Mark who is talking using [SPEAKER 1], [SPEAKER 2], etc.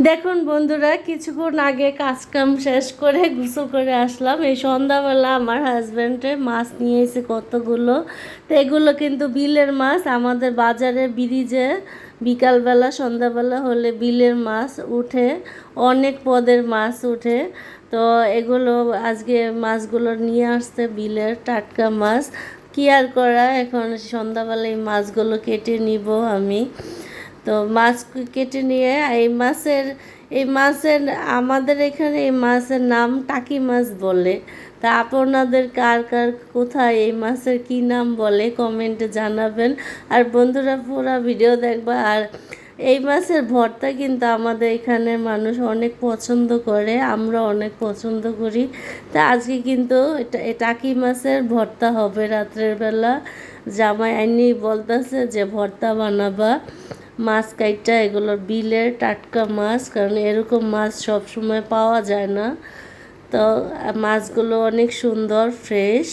[SPEAKER 1] দেখুন বন্ধুরা, কিছুক্ষণ আগে কাজকাম শেষ করে গোসল করে আসলাম। এই সন্ধ্যাবেলা আমার হাজব্যান্ডে মাছ নিয়ে এসে কতগুলো। তো এগুলো কিন্তু বিলের মাছ। আমাদের বাজারে ব্রিজে বিকালবেলা সন্ধ্যাবেলা হলে বিলের মাছ উঠে, অনেক পদের মাছ উঠে। তো এগুলো আজকে মাছগুলো নিয়ে আসতে, বিলের টাটকা মাছ। কি আর করা, এখন সন্ধ্যাবেলা এই মাছগুলো কেটে নিব আমি। তো মাছ কেটে নিয়ে এই মাছের আমাদের এখানে এই মাছের নাম টাকি মাছ বলে। তা আপনাদের কার কার কোথায় এই মাছের কি নাম বলে কমেন্টে জানাবেন। আর বন্ধুরা পুরো ভিডিও দেখবা। আর এই মাছের ভর্তা কিন্তু আমাদের এখানে মানুষ অনেক পছন্দ করে, আমরা অনেক পছন্দ করি। তা আজকে কিন্তু টাকি মাছের ভর্তা হবে রাত্রের বেলা। জামাই আইনি বলতেছে যে ভর্তা বানাবা মাছ কাইটা, এগুলো বিলের টাটকা মাছ, কারণ এরকম মাছ সব সময় পাওয়া যায় না। তো মাছগুলো অনেক সুন্দর ফ্রেশ।